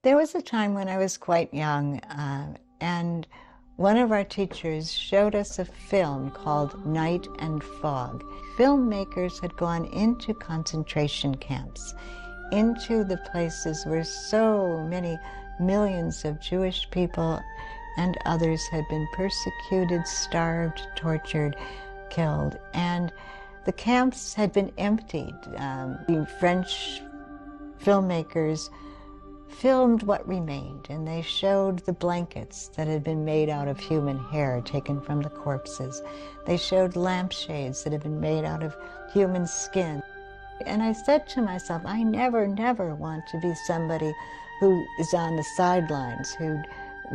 There was a time when I was quite young, and one of our teachers showed us a film called Night and Fog. Filmmakers had gone into concentration camps, into the places where so many millions of Jewish people and others had been persecuted, starved, tortured, killed. And the camps had been emptied. The French filmmakers filmed what remained, and they showed the blankets that had been made out of human hair taken from the corpses. They showed lampshades that had been made out of human skin. And I said to myself, I never want to be somebody who is on the sidelines, who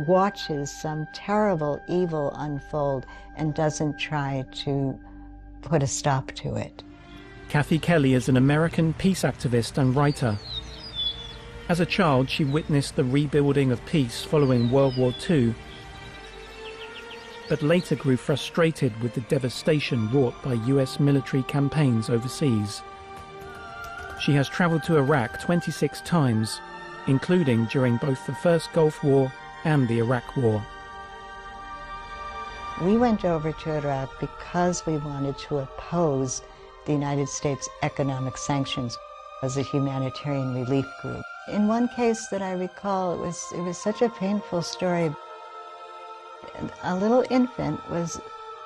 watches some terrible evil unfold and doesn't try to put a stop to it. Kathy Kelly is an American peace activist and writer. As a child, she witnessed the rebuilding of peace following World War II, but later grew frustrated with the devastation wrought by US military campaigns overseas. She has travelled to Iraq 26 times, including during both the First Gulf War and the Iraq War. We went over to Iraq because we wanted to oppose the United States economic sanctions as a humanitarian relief group. In one case that I recall, it was such a painful story. A little infant was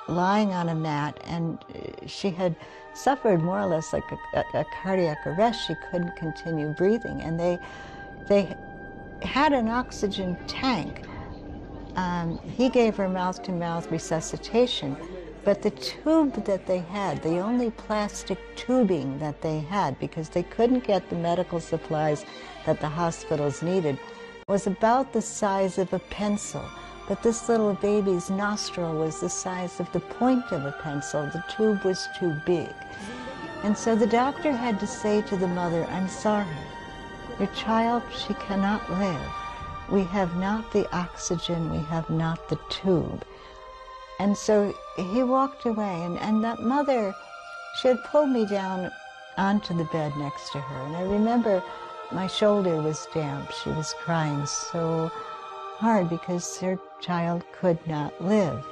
lying on a mat, and she had suffered more or less like a cardiac arrest. She couldn't continue breathing, and they had an oxygen tank. He gave her mouth-to-mouth resuscitation, but the tube that they had, the only plastic tubing that they had, because they couldn't get the medical supplies that the hospitals needed, was about the size of a pencil. But this little baby's nostril was the size of the point of a pencil. The tube was too big. And so the doctor had to say to the mother, I'm sorry, your child, she cannot live. We have not the oxygen, we have not the tube. And so he walked away, and that mother, she had pulled me down onto the bed next to her. And I remember my shoulder was damp. She was crying so hard because her child could not live.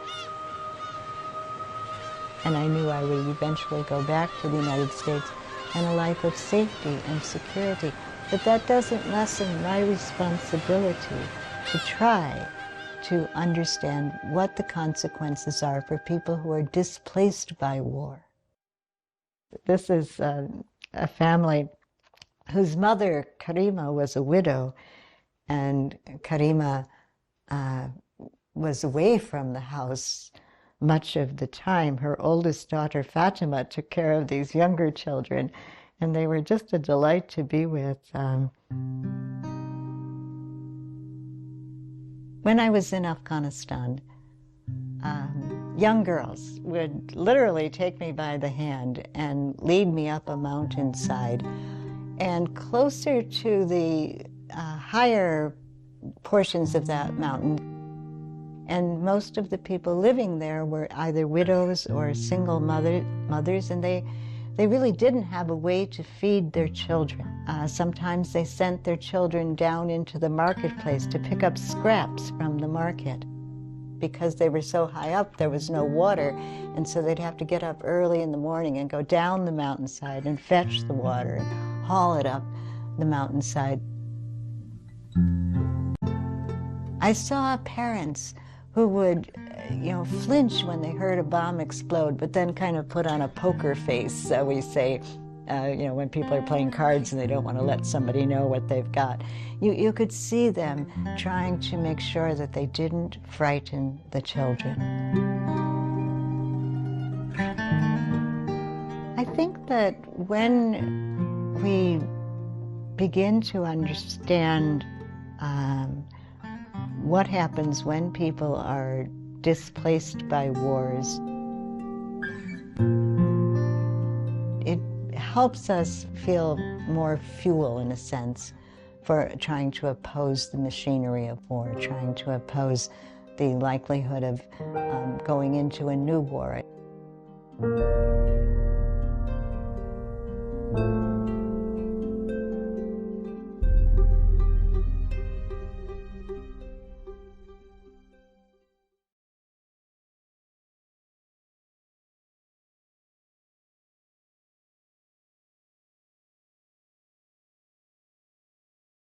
And I knew I would eventually go back to the United States and a life of safety and security. But that doesn't lessen my responsibility to try to understand what the consequences are for people who are displaced by war. This is a family whose mother, Karima, was a widow, and Karima was away from the house much of the time. Her oldest daughter, Fatima, took care of these younger children, and they were just a delight to be with. When I was in Afghanistan, young girls would literally take me by the hand and lead me up a mountainside. And closer to the higher portions of that mountain, and most of the people living there were either widows or single mothers, and they really didn't have a way to feed their children. Sometimes they sent their children down into the marketplace to pick up scraps from the market. Because they were so high up, there was no water, and so they'd have to get up early in the morning and go down the mountainside and fetch the water and haul it up the mountainside. I saw parents who would flinch when they heard a bomb explode, but then kind of put on a poker face, so we say, when people are playing cards and they don't want to let somebody know what they've got. You could see them trying to make sure that they didn't frighten the children. I think that when we begin to understand what happens when people are displaced by wars, it helps us feel more fuel, in a sense, for trying to oppose the machinery of war, trying to oppose the likelihood of going into a new war.